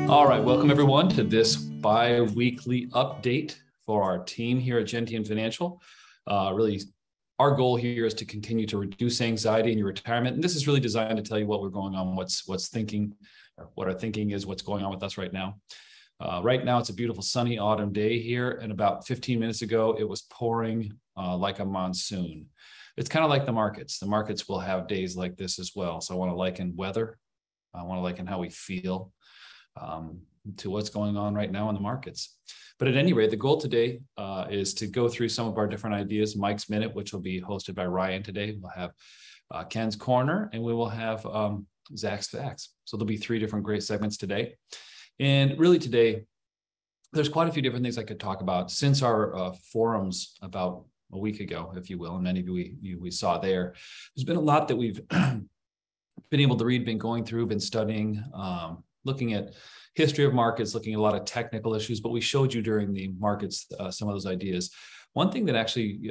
All right, welcome everyone to this bi-weekly update for our team here at Gentian Financial. Really, our goal here is to continue to reduce anxiety in your retirement, and this is really designed to tell you what we're going on, what's thinking, or what our thinking is, what's going on with us right now. Right now, it's a beautiful sunny autumn day here, and about 15 minutes ago, it was pouring like a monsoon. It's kind of like the markets. The markets will have days like this as well. So I want to liken weather. I want to liken how we feel to what's going on right now in the markets. But at any rate, the goal today is to go through some of our different ideas. Mike's Minute, which will be hosted by Ryan today. We'll have Ken's Corner, and we will have Zach's Facts. So there'll be 3 different great segments today. And really today, there's quite a few different things I could talk about. Since our forums about a week ago, if you will, and many of you we saw there, there's been a lot that we've been able to read, been going through, been studying, looking at history of markets, looking at a lot of technical issues, but we showed you during the markets some of those ideas. One thing that actually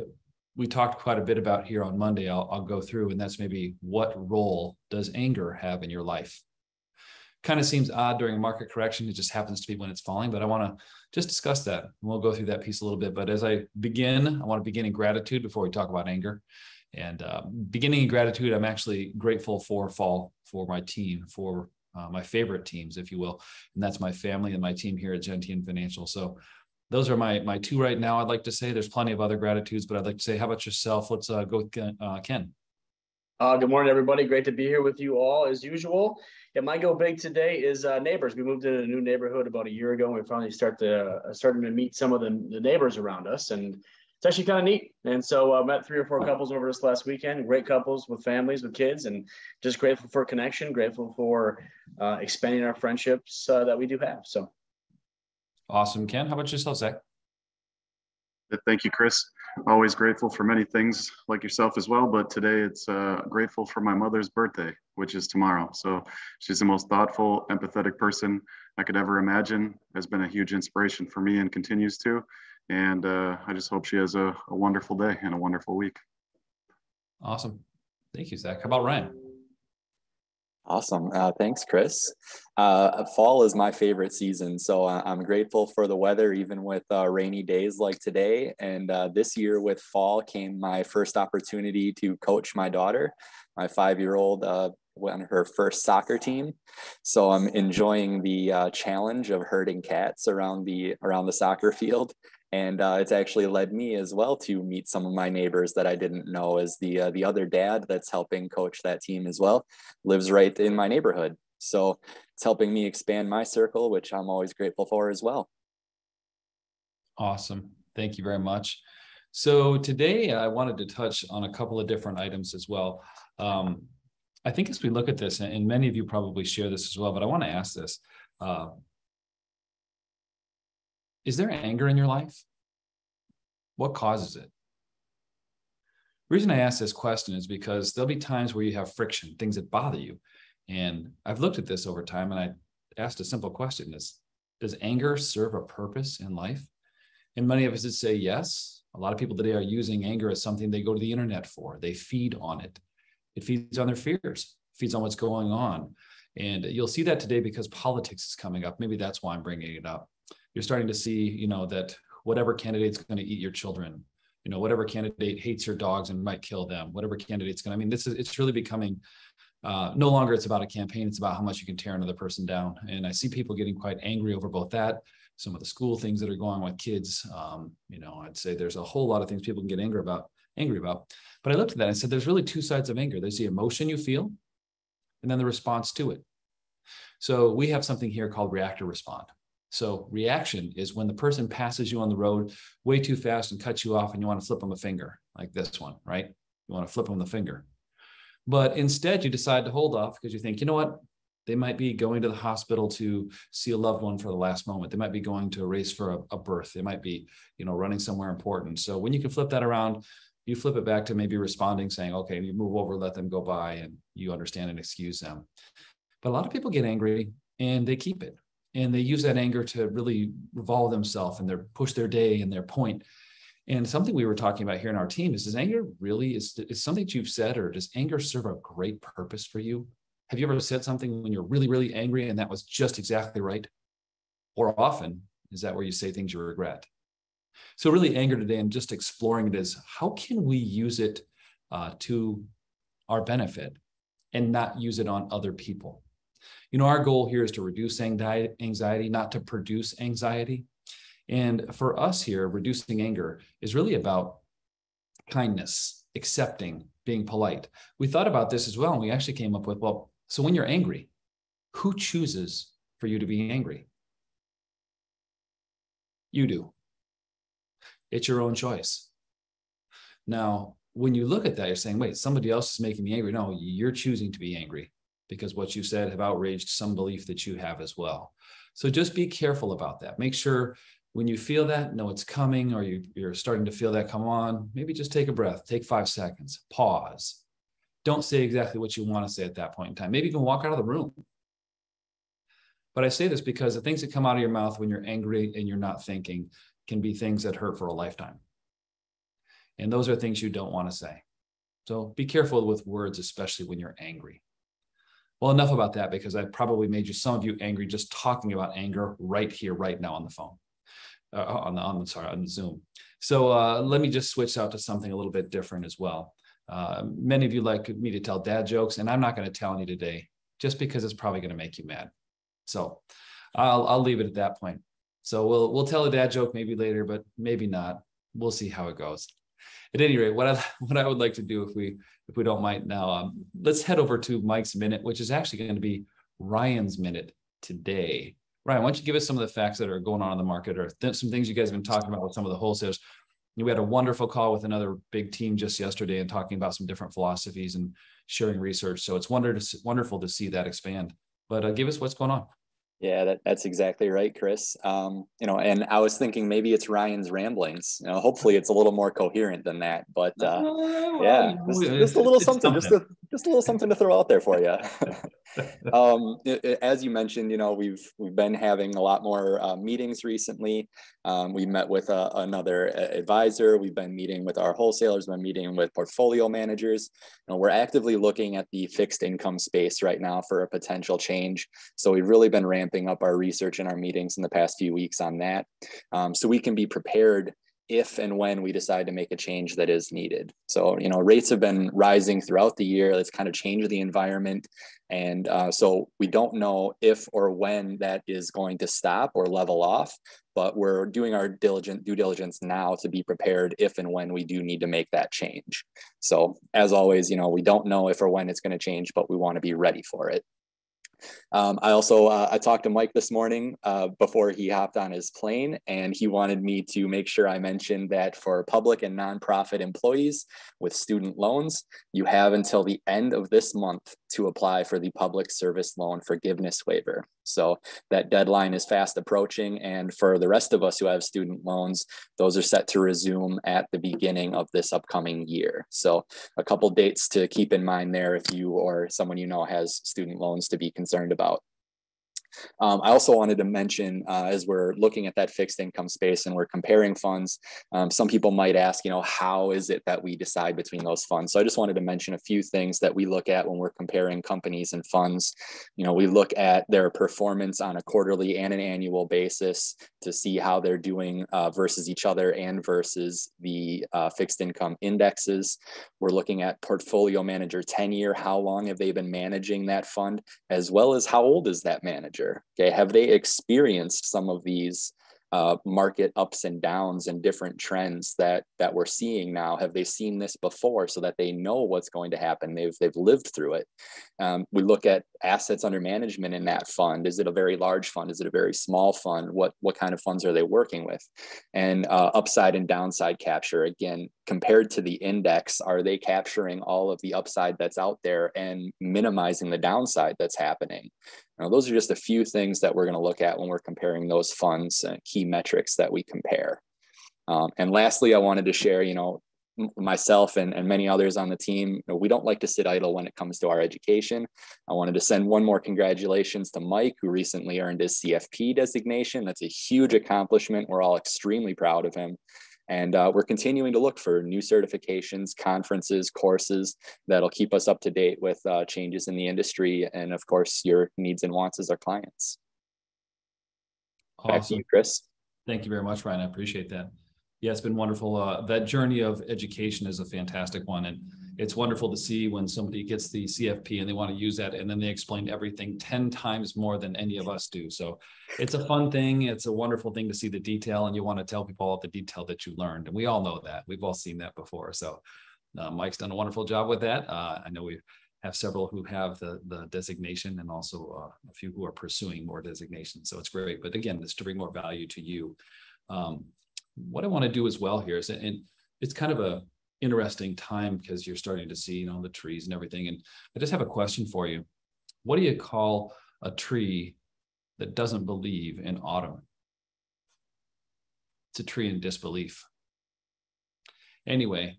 we talked quite a bit about here on Monday, I'll go through, and that's maybe what role does anger have in your life? Kind of seems odd during a market correction. It just happens to be when it's falling, but I want to just discuss that. And we'll go through that piece a little bit. But as I begin, I want to begin in gratitude before we talk about anger. And beginning in gratitude, I'm actually grateful for fall, for my team, for my favorite teams, if you will. And that's my family and my team here at Gentian Financial. So those are my 2 right now. I'd like to say there's plenty of other gratitudes, but I'd like to say, how about yourself? Let's go with Ken. Good morning, everybody. Great to be here with you all as usual. Yeah, my go big today is neighbors. We moved into a new neighborhood about a year ago, and we finally starting to meet some of the neighbors around us, and it's actually kind of neat. And so I met 3 or 4 couples over this last weekend, great couples with families, with kids, and just grateful for connection, grateful for expanding our friendships that we do have. So Awesome. Ken, how about yourself, Zach? Thank you, Chris. Always grateful for many things like yourself as well, but today it's grateful for my mother's birthday, which is tomorrow. So she's the most thoughtful, empathetic person I could ever imagine, has been a huge inspiration for me and continues to. And I just hope she has a wonderful day and a wonderful week. Awesome. Thank you, Zach. How about Ryan? Awesome. Thanks, Chris. Fall is my favorite season, so I'm grateful for the weather, even with rainy days like today. And this year with fall came my first opportunity to coach my daughter, my 5-year-old, on her first soccer team. So I'm enjoying the challenge of herding cats around the soccer field. And it's actually led me as well to meet some of my neighbors that I didn't know, as the other dad that's helping coach that team as well lives right in my neighborhood. So it's helping me expand my circle, which I'm always grateful for as well. Awesome. Thank you very much. So today I wanted to touch on a couple of different items as well. I think as we look at this, and many of you probably share this as well, but I want to ask this. Is there anger in your life? What causes it? The reason I ask this question is because there'll be times where you have friction, things that bother you. And I've looked at this over time, and I asked a simple question: does anger serve a purpose in life? And many of us would say yes. A lot of people today are using anger as something they go to the internet for. They feed on it. It feeds on their fears, feeds on what's going on. And you'll see that today because politics is coming up. Maybe that's why I'm bringing it up. You're starting to see, that whatever candidate's going to eat your children, whatever candidate hates your dogs and might kill them, whatever candidate's going to, it's really becoming, no longer it's about a campaign. It's about how much you can tear another person down. And I see people getting quite angry over both that, some of the school things that are going on with kids. I'd say there's a whole lot of things people can get angry about. But I looked at that and said, there's really 2 sides of anger. There's the emotion you feel, and then the response to it. So we have something here called react or respond. So reaction is when the person passes you on the road way too fast and cuts you off, and you want to flip them a finger, like this one, right? You want to flip them the finger. But instead you decide to hold off because you think, you know what? They might be going to the hospital to see a loved one for the last moment. They might be going to a race for a birth. They might be, running somewhere important. So when you can flip that around, you flip it back to maybe responding, saying, okay, you move over, let them go by, and you understand and excuse them. But a lot of people get angry and they keep it. And they use that anger to really revolve themselves and push their day and their point. And something we were talking about here in our team is anger really is something that you've said, or does anger serve a great purpose for you? Have you ever said something when you're really, really angry and that was just exactly right? Or often, is that where you say things you regret? So really anger today, I'm just exploring it as how can we use it to our benefit and not use it on other people? Our goal here is to reduce anxiety, not to produce anxiety. And for us here, reducing anger is really about kindness, accepting, being polite. We thought about this as well, and we actually came up with, well, so when you're angry, who chooses for you to be angry? You do. It's your own choice. Now, when you look at that, you're saying, wait, somebody else is making me angry. No, you're choosing to be angry because what you said have outraged some belief that you have as well. So just be careful about that. Make sure when you feel that, know it's coming, or you're starting to feel that come on, maybe just take a breath, take 5 seconds, pause. Don't say exactly what you want to say at that point in time. Maybe even walk out of the room. But I say this because the things that come out of your mouth when you're angry and you're not thinking can be things that hurt for a lifetime. And those are things you don't want to say. So be careful with words, especially when you're angry. Well, enough about that, because I probably made some of you angry just talking about anger right here, right now on the phone. On Zoom. So let me just switch out to something a little bit different as well. Many of you like me to tell dad jokes, and I'm not going to tell any today just because it's probably going to make you mad. So I'll leave it at that point. So we'll tell a dad joke maybe later, but maybe not. We'll see how it goes. At any rate, what I would like to do, if we don't mind now, let's head over to Mike's Minute, which is actually going to be Ryan's Minute today. Ryan, why don't you give us some of the facts that are going on in the market, or some things you guys have been talking about with some of the wholesalers. We had a wonderful call with another big team just yesterday and talking about some different philosophies and sharing research. So it's wonderful to see that expand. But give us what's going on. Yeah, that's exactly right, Chris. And I was thinking maybe it's Ryan's ramblings. Hopefully it's a little more coherent than that. But yeah, just a little something, just a little something to throw out there for you. As you mentioned, we've been having a lot more meetings recently. We met with another advisor. We've been meeting with our wholesalers. Been meeting with portfolio managers. We're actively looking at the fixed income space right now for a potential change. So we've really been ramping up our research and our meetings in the past few weeks on that, so we can be prepared if and when we decide to make a change that is needed. So, rates have been rising throughout the year. It's kind of changed the environment. And so we don't know if or when that is going to stop or level off, but we're doing our due diligence now to be prepared if and when we do need to make that change. So as always, we don't know if or when it's going to change, but we want to be ready for it. I talked to Mike this morning before he hopped on his plane, and he wanted me to make sure I mentioned that for public and nonprofit employees with student loans, you have until the end of this month to apply for the public service loan forgiveness waiver. So that deadline is fast approaching. And for the rest of us who have student loans, those are set to resume at the beginning of this upcoming year. So a couple dates to keep in mind there if you or someone has student loans to be concerned about. I also wanted to mention, as we're looking at that fixed income space and we're comparing funds, some people might ask, how is it that we decide between those funds? So I just wanted to mention a few things that we look at when we're comparing companies and funds. We look at their performance on a quarterly and an annual basis to see how they're doing versus each other and versus the fixed income indexes. We're looking at portfolio manager tenure. How long have they been managing that fund, as well as how old is that manager? Okay, have they experienced some of these market ups and downs and different trends that we're seeing now? Have they seen this before so that they know what's going to happen? They've lived through it. We look at assets under management in that fund. Is it a very large fund? Is it a very small fund? What kind of funds are they working with? And upside and downside capture, again, compared to the index, are they capturing all of the upside that's out there and minimizing the downside that's happening? Now, those are just a few things that we're going to look at when we're comparing those funds, key metrics that we compare. And lastly, I wanted to share, myself and many others on the team, we don't like to sit idle when it comes to our education. I wanted to send one more congratulations to Mike, who recently earned his CFP designation. That's a huge accomplishment. We're all extremely proud of him. And we're continuing to look for new certifications, conferences, courses that'll keep us up to date with changes in the industry and, of course, your needs and wants as our clients. Back to Awesome. you, Chris. Thank you very much, Ryan. I appreciate that. Yeah, it's been wonderful. That journey of education is a fantastic one. And it's wonderful to see when somebody gets the CFP and they want to use that, and then they explain everything 10 times more than any of us do. So it's a fun thing. It's a wonderful thing to see the detail, and you want to tell people all the detail that you learned. And we all know that. We've all seen that before. So Mike's done a wonderful job with that. I know we have several who have the designation, and also a few who are pursuing more designations. So it's great. But again, it's to bring more value to you. What I want to do as well here is, and it's kind of a interesting time because you're starting to see, the trees and everything. And I just have a question for you. What do you call a tree that doesn't believe in autumn? It's a tree in disbelief. Anyway,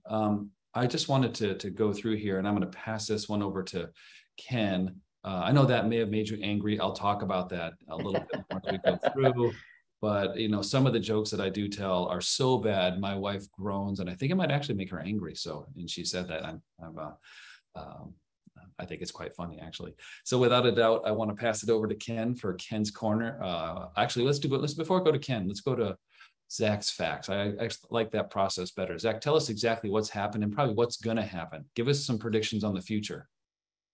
I just wanted to go through here, and I'm going to pass this one over to Ken. I know that may have made you angry. I'll talk about that a little bit more as we go through. But, some of the jokes that I do tell are so bad, my wife groans, and I think it might actually make her angry. So, and she said that I think it's quite funny, actually. So without a doubt, I want to pass it over to Ken for Ken's Corner. Actually, before I go to Ken, let's go to Zach's facts. I actually like that process better. Zach, tell us exactly what's happened and probably what's going to happen. Give us some predictions on the future.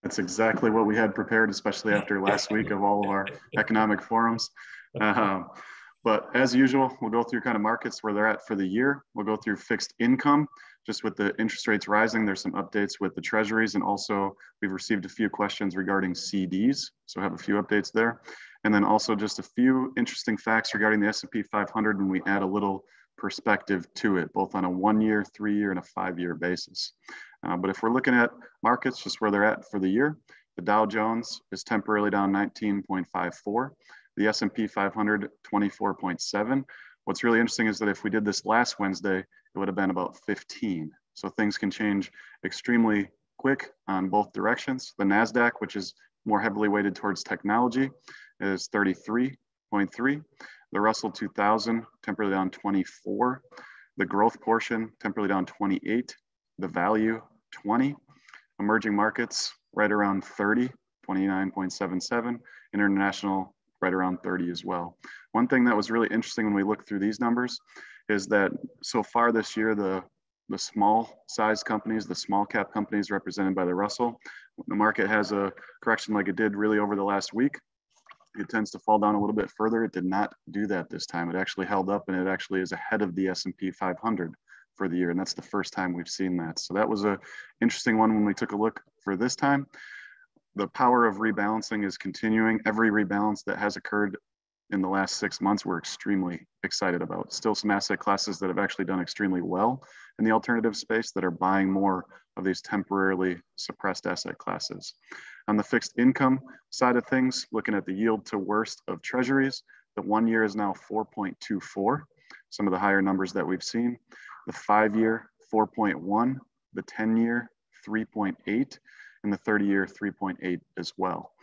That's exactly what we had prepared, especially after last week of all of our economic forums. But as usual, we'll go through kind of markets where they're at for the year. We'll go through fixed income. Just with the interest rates rising, there's some updates with the treasuries. And also we've received a few questions regarding CDs. So I have a few updates there. And then also just a few interesting facts regarding the S&P 500 when we add a little perspective to it, both on a 1 year, 3 year, and a 5 year basis. But if we're looking at markets, just where they're at for the year, the Dow Jones is temporarily down 19.54. The S&P 500, 24.7. What's really interesting is that if we did this last Wednesday, it would have been about 15. So things can change extremely quick on both directions. The NASDAQ, which is more heavily weighted towards technology, is 33.3. The Russell 2000, temporarily down 24. The growth portion, temporarily down 28. The value, 20. Emerging markets, right around 30, 29.77. International, right around 30 as well. One thing that was really interesting when we looked through these numbers is that so far this year, the small size companies, the small cap companies represented by the Russell, the market has a correction like it did really over the last week. It tends to fall down a little bit further. It did not do that this time. It actually held up, and it actually is ahead of the S&P 500 for the year. And that's the first time we've seen that. So that was an interesting one when we took a look for this time. The power of rebalancing is continuing. Every rebalance that has occurred in the last 6 months, we're extremely excited about. Still some asset classes that have actually done extremely well in the alternative space that are buying more of these temporarily suppressed asset classes. On the fixed income side of things, looking at the yield to worst of treasuries, the 1 year is now 4.24, some of the higher numbers that we've seen. The 5 year, 4.1, the 10 year, 3.8, and the 30 year, 3.8 as well.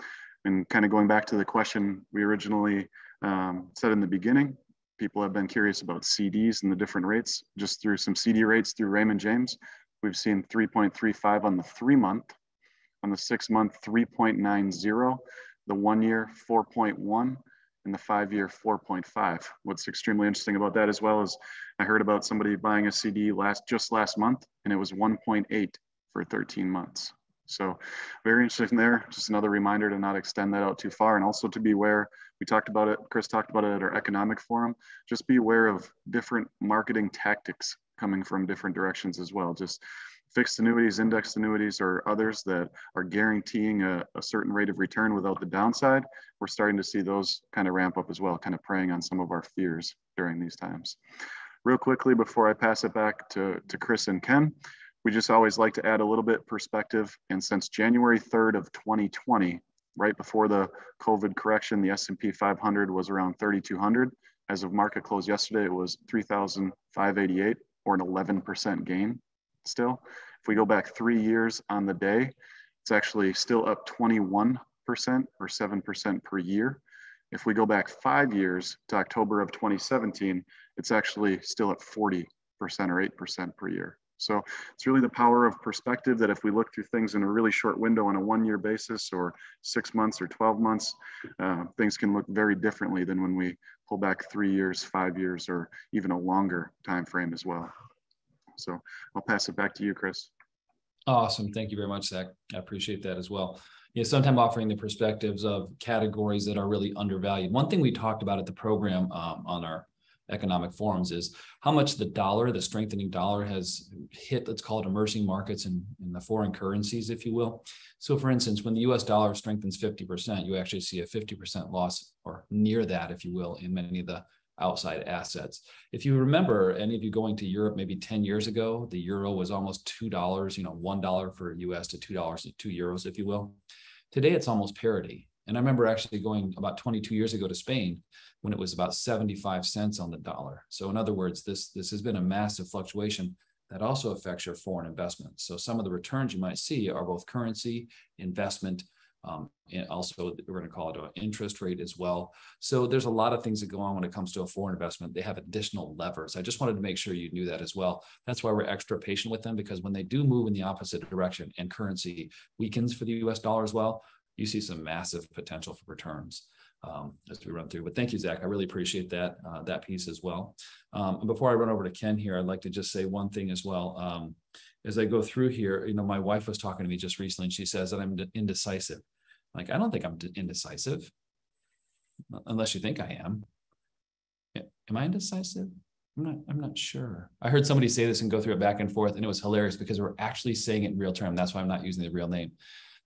And kind of going back to the question we originally said in the beginning, people have been curious about CDs and the different rates. Just through some CD rates through Raymond James, we've seen 3.35 on the 3 month, on the 6 month, 3.90, the 1 year, 4.1, and the 5 year, 4.5. What's extremely interesting about that as well is I heard about somebody buying a CD just last month, and it was 1.8 for 13 months. So very interesting there. Just another reminder to not extend that out too far, and also to be aware, we talked about it, Chris talked about it at our economic forum, just be aware of different marketing tactics coming from different directions as well. Just fixed annuities, indexed annuities, or others that are guaranteeing a certain rate of return without the downside. We're starting to see those kind of ramp up as well, kind of preying on some of our fears during these times. Real quickly, before I pass it back to Chris and Ken, we just always like to add a little bit perspective. And since January 3rd of 2020, right before the COVID correction, the S&P 500 was around 3,200. As of market close yesterday, it was 3,588, or an 11% gain still. If we go back 3 years on the day, it's actually still up 21% or 7% per year. If we go back 5 years to October of 2017, it's actually still at 40% or 8% per year. So it's really the power of perspective, that if we look through things in a really short window on a 1-year basis, or 6 months or 12 months, things can look very differently than when we pull back 3 years, 5 years, or even a longer time frame as well. So I'll pass it back to you, Chris. Awesome. Thank you very much, Zach. I appreciate that as well. Yeah, sometimes offering the perspectives of categories that are really undervalued. One thing we talked about at the program on our economic forums is how much the dollar, the strengthening dollar, has hit, let's call it emerging markets in the foreign currencies, if you will. So for instance, when the US dollar strengthens 50%, you actually see a 50% loss, or near that, if you will, in many of the outside assets. If you remember, any of you going to Europe maybe 10 years ago, the euro was almost $2, $1 for US to $2 to 2 euros, if you will. Today, it's almost parity. And I remember actually going about 22 years ago to Spain when it was about 75 cents on the dollar. So in other words, this has been a massive fluctuation that also affects your foreign investments. So some of the returns you might see are both currency, investment, and also we're going to call it an interest rate as well. So there's a lot of things that go on when it comes to a foreign investment. They have additional levers. I just wanted to make sure you knew that as well. That's why we're extra patient with them, because when they do move in the opposite direction and currency weakens for the US dollar as well, you see some massive potential for returns as we run through. But thank you, Zach. I really appreciate that that piece as well. And before I run over to Ken here, I'd like to just say one thing as well. As I go through here, my wife was talking to me just recently, and she says that I'm indecisive. Like, I don't think I'm indecisive, unless you think I am. Am I indecisive? I'm not sure. I heard somebody say this and go through it back and forth, and it was hilarious because we're actually saying it in real term. That's why I'm not using the real name.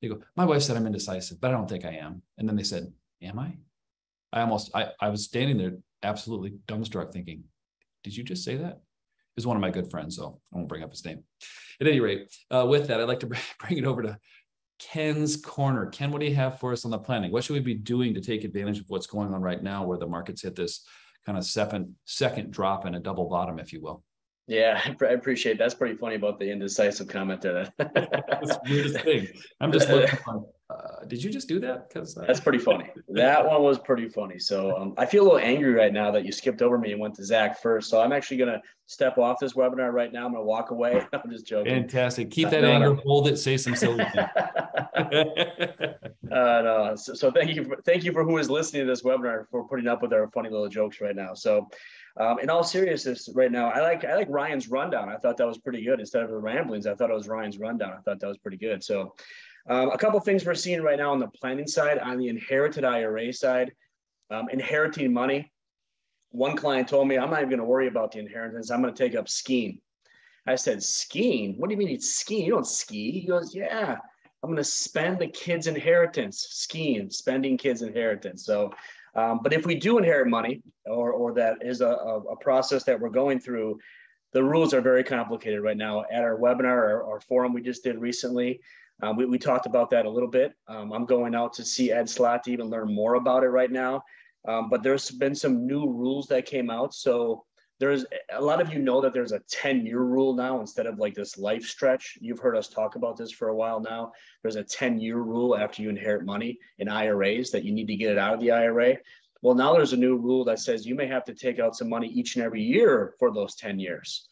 They go, my wife said I'm indecisive, but I don't think I am. And then they said, am I? I was standing there absolutely dumbstruck thinking, did you just say that? It was one of my good friends, so I won't bring up his name. At any rate, with that, I'd like to bring it over to Ken's Corner. Ken, what do you have for us on the planning? What should we be doing to take advantage of what's going on right now, where the markets hit this kind of second drop and a double bottom, if you will? Yeah, I appreciate it. That's pretty funny about the indecisive comment there. That's the weirdest thing. I'm just looking on, did you just do that? Because that's pretty funny. That one was pretty funny. So I feel a little angry right now that you skipped over me and went to Zach first. So I'm actually going to step off this webinar right now. I'm going to walk away. I'm just joking. Fantastic. Keep that anger, hold it, say some silly things. No. So thank you for who is listening to this webinar, for putting up with our funny little jokes right now. So in all seriousness right now, I like Ryan's rundown. I thought that was pretty good. Instead of the ramblings, I thought it was Ryan's rundown. I thought that was pretty good. So a couple of things we're seeing right now on the planning side, on the inherited IRA side, inheriting money. One client told me, I'm not even going to worry about the inheritance. I'm going to take up skiing. I said, skiing? What do you mean it's skiing? You don't ski. He goes, yeah, I'm going to spend the kids' inheritance, skiing, spending kids' inheritance. So, but if we do inherit money, or that is a process that we're going through, the rules are very complicated right now. At our webinar or forum we just did recently, we talked about that a little bit. I'm going out to see Ed Slott to even learn more about it right now. But there's been some new rules that came out. So there's a lot of you know that there's a 10-year rule now instead of like this life stretch. You've heard us talk about this for a while now. There's a 10-year rule after you inherit money in IRAs that you need to get it out of the IRA. Well, now there's a new rule that says you may have to take out some money each and every year for those 10 years.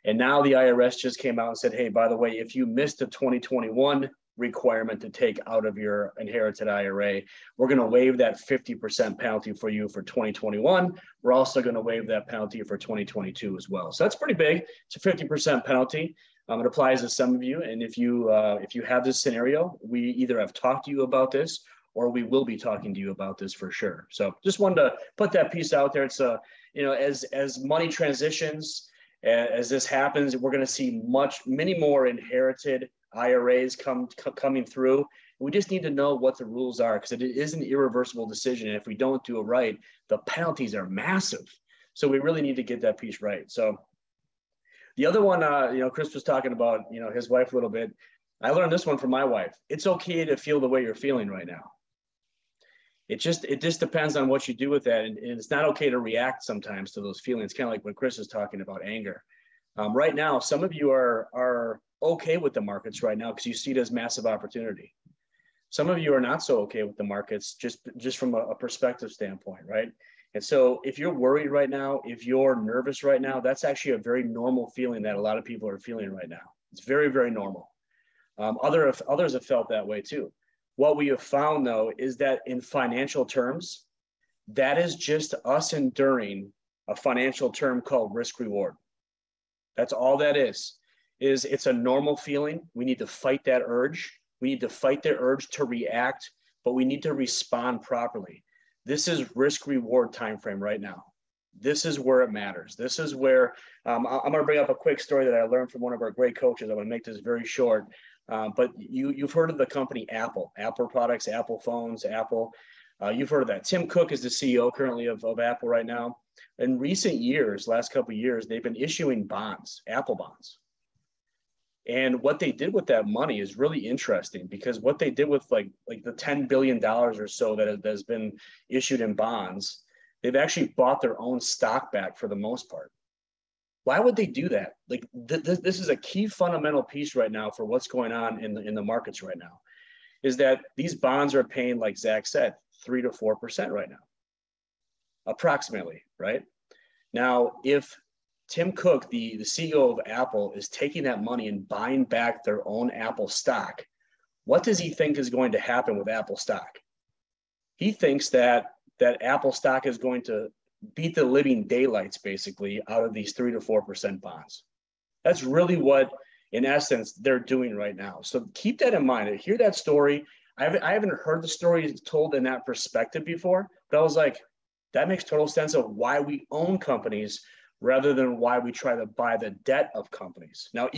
And now the IRS just came out and said, hey, by the way, if you missed the 2021 requirement to take out of your inherited IRA, we're going to waive that 50% penalty for you for 2021. We're also going to waive that penalty for 2022 as well. So that's pretty big. It's a 50% penalty. It applies to some of you. And if you have this scenario, we either have talked to you about this or we will be talking to you about this for sure. So just wanted to put that piece out there. It's as money transitions, as this happens, we're going to see many more inherited IRAs coming through. We just need to know what the rules are, because it is an irreversible decision. And if we don't do it right, the penalties are massive. So we really need to get that piece right. So the other one, Chris was talking about, his wife a little bit. I learned this one from my wife. It's okay to feel the way you're feeling right now. It just depends on what you do with that. And it's not okay to react sometimes to those feelings, kind of like when Chris is talking about anger. Right now, some of you are okay with the markets right now because you see it as massive opportunity. Some of you are not so okay with the markets just from a perspective standpoint, right? And so if you're worried right now, if you're nervous right now, that's actually a very normal feeling that a lot of people are feeling right now. It's very, very normal. Others have felt that way too. What we have found though, is that in financial terms, that is just us enduring a financial term called risk reward. That's all that is it's a normal feeling. We need to fight that urge. We need to fight the urge to react, but we need to respond properly. This is risk reward time frame right now. This is where it matters. This is where I'm going to bring up a quick story that I learned from one of our great coaches. I'm going to make this very short. But you've heard of the company Apple products, Apple phones, Apple. You've heard of that. Tim Cook is the CEO currently of Apple right now. In recent years, last couple of years, they've been issuing bonds, Apple bonds. And what they did with that money is really interesting, because what they did with like the $10 billion or so that has been issued in bonds, they've actually bought their own stock back for the most part. Why would they do that? Like this is a key fundamental piece right now for what's going on in the markets right now, is that these bonds are paying, like Zach said, 3 to 4% right now, approximately, right? Now, if Tim Cook, the CEO of Apple, is taking that money and buying back their own Apple stock, what does he think is going to happen with Apple stock? He thinks that Apple stock is going to beat the living daylights basically out of these 3 to 4% bonds. That's really what, in essence, they're doing right now. So keep that in mind. I hear that story. I haven't heard the story told in that perspective before, but I was like, that makes total sense of why we own companies rather than why we try to buy the debt of companies. Now,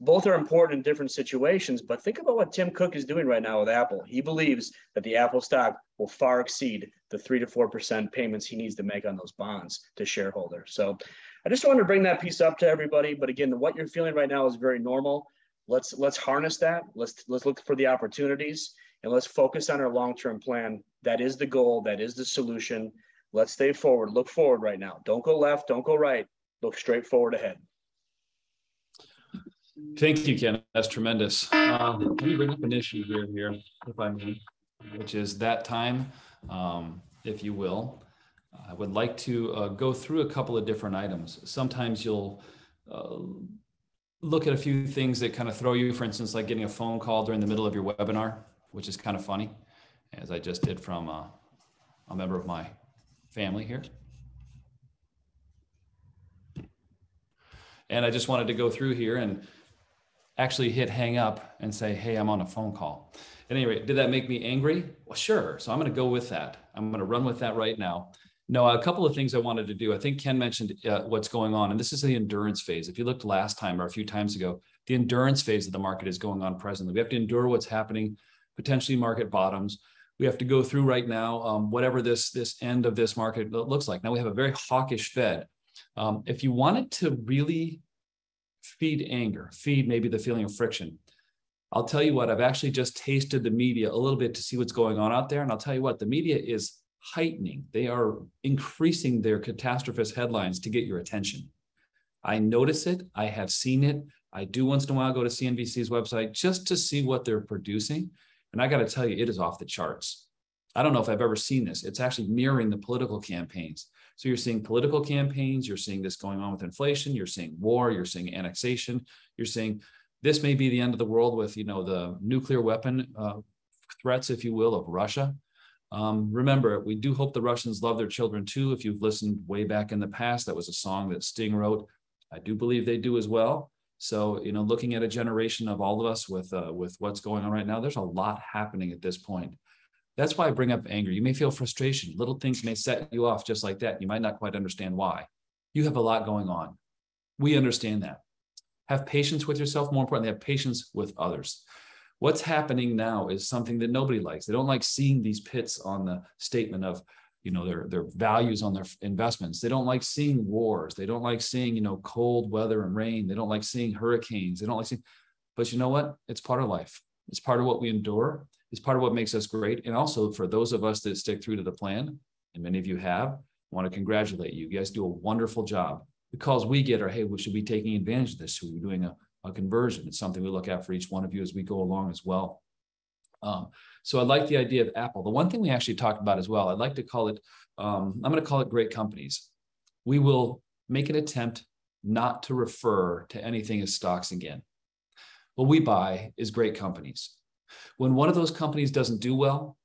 both are important in different situations, but think about what Tim Cook is doing right now with Apple. He believes that the Apple stock will far exceed the 3 to 4% payments he needs to make on those bonds to shareholders. So I just wanted to bring that piece up to everybody. But again, what you're feeling right now is very normal. Let's harness that. Let's look for the opportunities, and let's focus on our long-term plan. That is the goal. That is the solution. Let's stay forward. Look forward right now. Don't go left. Don't go right. Look straight forward ahead. Thank you, Ken. That's tremendous. Let me bring up an issue here, if I may, which is that time, if you will. I would like to go through a couple of different items. Sometimes you'll look at a few things that kind of throw you, for instance, like getting a phone call during the middle of your webinar, which is kind of funny, as I just did from a member of my family here. And I just wanted to go through here and actually hit hang up and say, hey, I'm on a phone call. At any rate, did that make me angry? Well, sure. So I'm going to go with that. I'm going to run with that right now. No, a couple of things I wanted to do. I think Ken mentioned what's going on, and this is the endurance phase. If you looked last time or a few times ago, the endurance phase of the market is going on presently. We have to endure what's happening, potentially market bottoms. We have to go through right now, whatever this end of this market looks like. Now we have a very hawkish Fed. If you wanted to really feed anger, feed maybe the feeling of friction, I'll tell you what, I've actually just tasted the media a little bit to see what's going on out there. And I'll tell you what, the media is heightening. They are increasing their catastrophist headlines to get your attention. I notice it. I have seen it. I do once in a while go to CNBC's website just to see what they're producing. And I got to tell you, it is off the charts. I don't know if I've ever seen this. It's actually mirroring the political campaigns. So you're seeing political campaigns. You're seeing this going on with inflation. You're seeing war. You're seeing annexation. You're seeing this may be the end of the world with, the nuclear weapon threats, if you will, of Russia. Remember, we do hope the Russians love their children too. If you've listened way back in the past, that was a song that Sting wrote. I do believe they do as well. So, looking at a generation of all of us with what's going on right now, there's a lot happening at this point. That's why I bring up anger. You may feel frustration. Little things may set you off just like that. You might not quite understand why. You have a lot going on. We understand that. Have patience with yourself. More importantly, have patience with others. What's happening now is something that nobody likes. They don't like seeing these pits on the statement of, their values on their investments. They don't like seeing wars. They don't like seeing, cold weather and rain. They don't like seeing hurricanes. They don't like seeing, but you know what? It's part of life. It's part of what we endure. It's part of what makes us great. And also for those of us that stick through to the plan, and many of you have, I want to congratulate you. You guys do a wonderful job. The calls we get are, hey, we should be taking advantage of this. Should we be doing a conversion? It's something we look at for each one of you as we go along as well. So I like the idea of Apple. The one thing we actually talked about as well, I'd like to call it, I'm going to call it great companies. We will make an attempt not to refer to anything as stocks again. What we buy is great companies. When one of those companies doesn't do well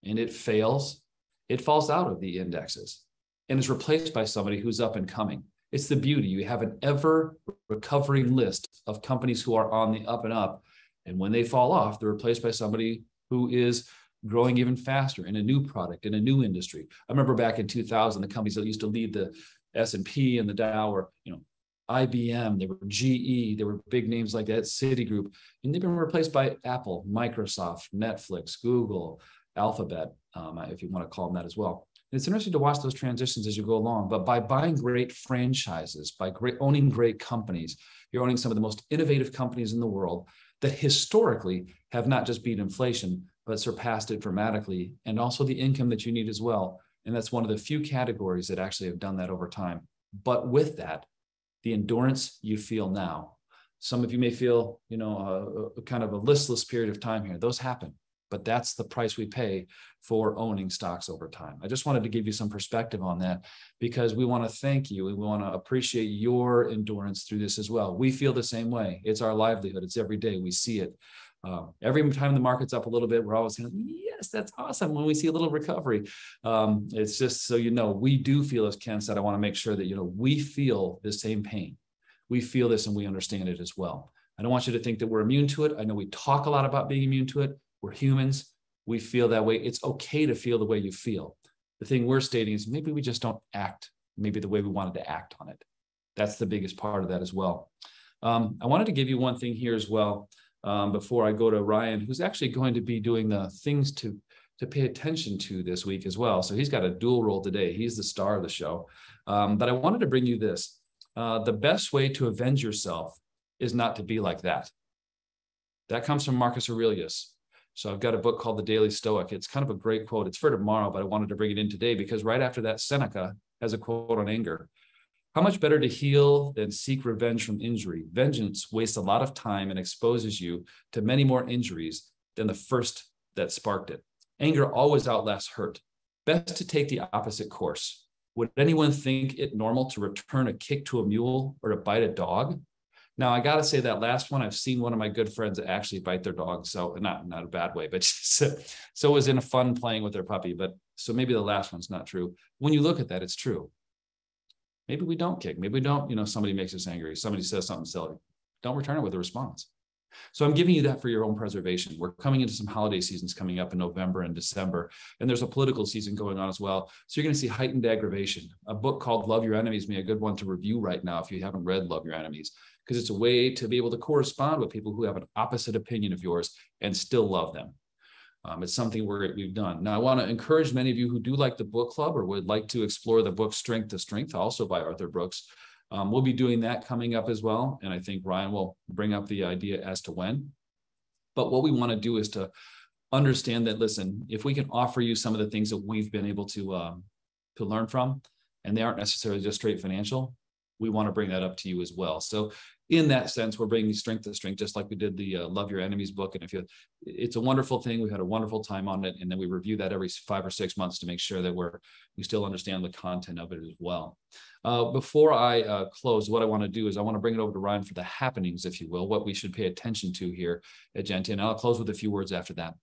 and it fails, it falls out of the indexes and is replaced by somebody who's up and coming. It's the beauty. You have an ever recovering list of companies who are on the up and up. And when they fall off, they're replaced by somebody who is growing even faster in a new product, in a new industry. I remember back in 2000, the companies that used to lead the S&P and the Dow were, IBM, they were GE, there were big names like that, Citigroup, and they've been replaced by Apple, Microsoft, Netflix, Google, Alphabet, if you want to call them that as well. And it's interesting to watch those transitions as you go along, but by buying great franchises, by owning great companies, you're owning some of the most innovative companies in the world that historically have not just beat inflation, but surpassed it dramatically, and also the income that you need as well. And that's one of the few categories that actually have done that over time. But with that, the endurance you feel now. Some of you may feel, a kind of a listless period of time here. Those happen, but that's the price we pay for owning stocks over time. I just wanted to give you some perspective on that because we want to thank you and we want to appreciate your endurance through this as well. We feel the same way. It's our livelihood. It's every day. We see it. Every time the market's up a little bit, we're always saying, yes, that's awesome. When we see a little recovery, it's just so we do feel, as Ken said, I want to make sure that, we feel the same pain. We feel this and we understand it as well. I don't want you to think that we're immune to it. I know we talk a lot about being immune to it. We're humans. We feel that way. It's okay to feel the way you feel. The thing we're stating is maybe we just don't act maybe the way we wanted to act on it. That's the biggest part of that as well. I wanted to give you one thing here as well. Before I go to Ryan, who's actually going to be doing the things to pay attention to this week as well. So he's got a dual role today. He's the star of the show. But I wanted to bring you this. The best way to avenge yourself is not to be like that. That comes from Marcus Aurelius. So I've got a book called The Daily Stoic. It's kind of a great quote. It's for tomorrow, but I wanted to bring it in today because right after that, Seneca has a quote on anger. How much better to heal than seek revenge from injury? Vengeance wastes a lot of time and exposes you to many more injuries than the first that sparked it. Anger always outlasts hurt. Best to take the opposite course. Would anyone think it normal to return a kick to a mule or to bite a dog? Now, I got to say that last one, I've seen one of my good friends actually bite their dog. So not a bad way, but so it was in a fun playing with their puppy. But so maybe the last one's not true. When you look at that, it's true. Maybe we don't kick. Maybe we don't, somebody makes us angry. Somebody says something silly. Don't return it with a response. So I'm giving you that for your own preservation. We're coming into some holiday seasons coming up in November and December, and there's a political season going on as well. So you're going to see heightened aggravation. A book called Love Your Enemies may be a good one to review right now if you haven't read Love Your Enemies, because it's a way to be able to correspond with people who have an opposite opinion of yours and still love them. It's something we've done. Now, I want to encourage many of you who do like the book club or would like to explore the book Strength to Strength, also by Arthur Brooks. We'll be doing that coming up as well. And I think Ryan will bring up the idea as to when. But what we want to do is to understand that, listen, if we can offer you some of the things that we've been able to learn from, and they aren't necessarily just straight financial, we want to bring that up to you as well. So in that sense, we're bringing Strength to Strength, just like we did the Love Your Enemies book. And it's a wonderful thing. We've had a wonderful time on it. And then we review that every 5 or 6 months to make sure that we still understand the content of it as well. Before I close, what I want to do is I want to bring it over to Ryan for the happenings, if you will, what we should pay attention to here at Gentian. And I'll close with a few words after that.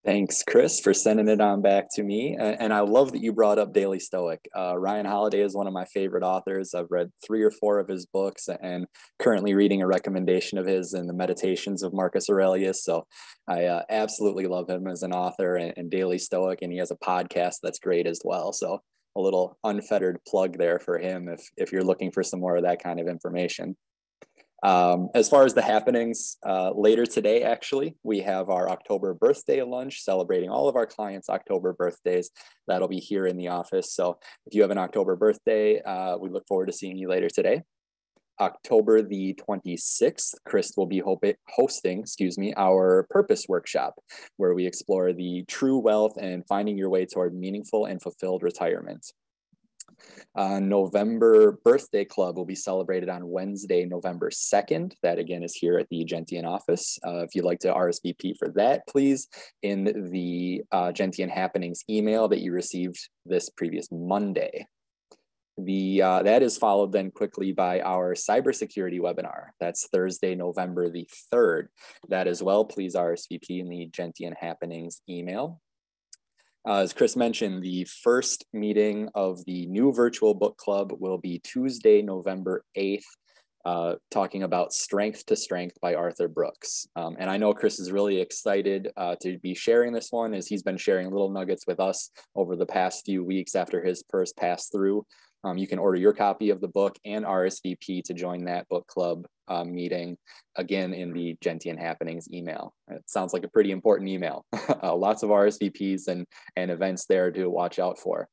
Thanks, Chris, for sending it on back to me. And I love that you brought up Daily Stoic. Ryan Holiday is one of my favorite authors. I've read 3 or 4 of his books and currently reading a recommendation of his in the Meditations of Marcus Aurelius. So I absolutely love him as an author and Daily Stoic. And he has a podcast that's great as well. So a little unfettered plug there for him if you're looking for some more of that kind of information. As far as the happenings, later today, actually, we have our October birthday lunch celebrating all of our clients' October birthdays. That'll be here in the office. So if you have an October birthday, we look forward to seeing you later today. October the 26th, Chris will be hosting, our purpose workshop, where we explore the true wealth and finding your way toward meaningful and fulfilled retirement. November birthday club will be celebrated on Wednesday, November 2nd. That again is here at the Gentian office. If you'd like to RSVP for that, please, in the Gentian Happenings email that you received this previous Monday. That is followed then quickly by our cybersecurity webinar. That's Thursday, November the 3rd. That as well, please RSVP in the Gentian Happenings email. As Chris mentioned, the first meeting of the new virtual book club will be Tuesday, November 8th, talking about Strength to Strength by Arthur Brooks. And I know Chris is really excited to be sharing this one, as he's been sharing little nuggets with us over the past few weeks after his first pass through. You can order your copy of the book and RSVP to join that book club meeting, again, in the Gentian Happenings email. It sounds like a pretty important email. Lots of RSVPs and events there to watch out for.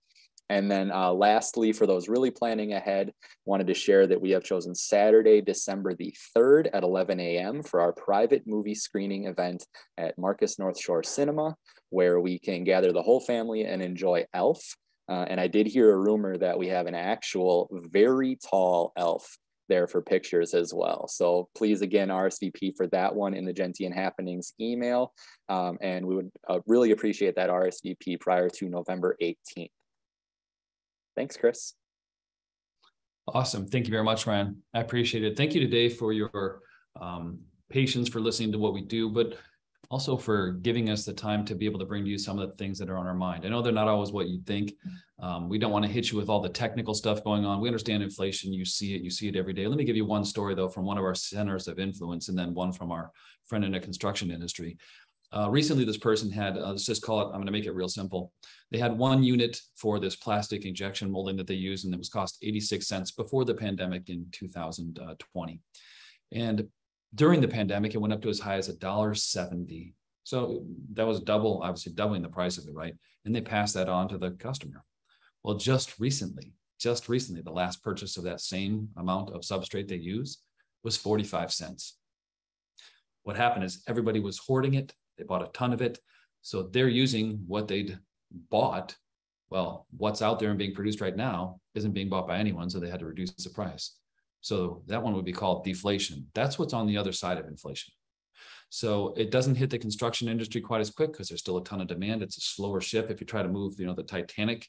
And then lastly, for those really planning ahead, wanted to share that we have chosen Saturday, December the 3rd at 11 a.m. for our private movie screening event at Marcus North Shore Cinema, where we can gather the whole family and enjoy Elf. And I did hear a rumor that we have an actual very tall elf there for pictures as well. So please, again, RSVP for that one in the Gentian Happenings email. And we would really appreciate that RSVP prior to November 18th. Thanks, Chris. Awesome. Thank you very much, Ryan. I appreciate it. Thank you today for your patience, for listening to what we do, but also for giving us the time to be able to bring to you some of the things that are on our mind. I know they're not always what you think. We don't want to hit you with all the technical stuff going on. We understand inflation. You see it every day. Let me give you one story, though, from one of our centers of influence, and then one from our friend in the construction industry. Recently, this person had, let's just call it, I'm going to make it real simple. They had one unit for this plastic injection molding that they use, and it was cost 86 cents before the pandemic in 2020. And during the pandemic, it went up to as high as $1.70. So that was obviously doubling the price of it, right? And they passed that on to the customer. Well, just recently, the last purchase of that same amount of substrate they use was 45 cents. What happened is everybody was hoarding it. They bought a ton of it. So they're using what they'd bought. Well, what's out there and being produced right now isn't being bought by anyone, so they had to reduce the price. So that one would be called deflation. That's what's on the other side of inflation. So it doesn't hit the construction industry quite as quick because there's still a ton of demand. It's a slower ship. If you try to move, the Titanic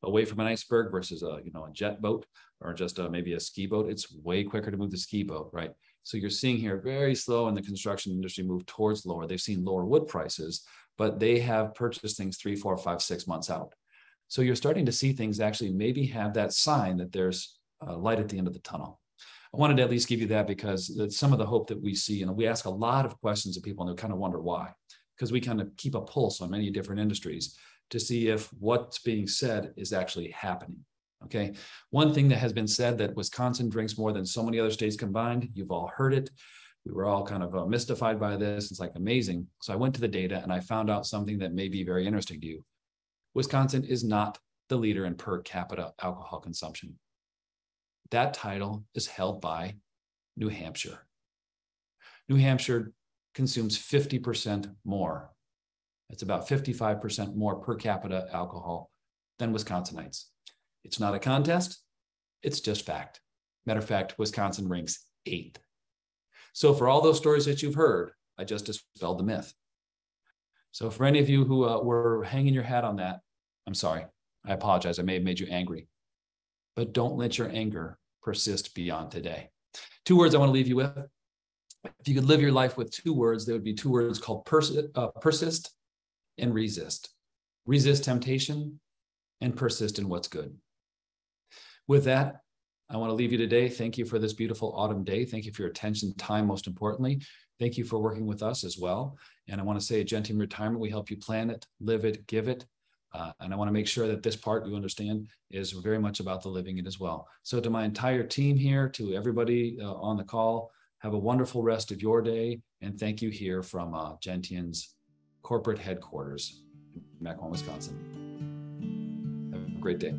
away from an iceberg versus a jet boat or just maybe a ski boat, it's way quicker to move the ski boat, right? So you're seeing here very slow in the construction industry move towards lower. They've seen lower wood prices, but they have purchased things 3, 4, 5, 6 months out. So you're starting to see things actually maybe have that sign that there's light at the end of the tunnel. I wanted to at least give you that because some of the hope that we see, we ask a lot of questions of people and they kind of wonder why, because we kind of keep a pulse on many different industries to see if what's being said is actually happening. Okay. One thing that has been said, that Wisconsin drinks more than so many other states combined. You've all heard it. We were all kind of mystified by this. It's like amazing. So I went to the data and I found out something that may be very interesting to you. Wisconsin is not the leader in per capita alcohol consumption. That title is held by New Hampshire. New Hampshire consumes 50% more. It's about 55% more per capita alcohol than Wisconsinites. It's not a contest. It's just fact. Matter of fact, Wisconsin ranks 8th. So for all those stories that you've heard, I just dispelled the myth. So for any of you who were hanging your hat on that, I'm sorry. I apologize. I may have made you angry. But don't let your anger persist beyond today. 2 words I want to leave you with. If you could live your life with 2 words, there would be 2 words called persist and resist. Resist temptation and persist in what's good. With that, I want to leave you today. Thank you for this beautiful autumn day. Thank you for your attention, time, most importantly. Thank you for working with us as well. And I want to say at Gentian Retirement, we help you plan it, live it, give it. And I want to make sure that this part you understand is very much about the living it as well. So to my entire team here, to everybody on the call, have a wonderful rest of your day. And thank you here from Gentian's corporate headquarters in Macomb, Wisconsin. Have a great day.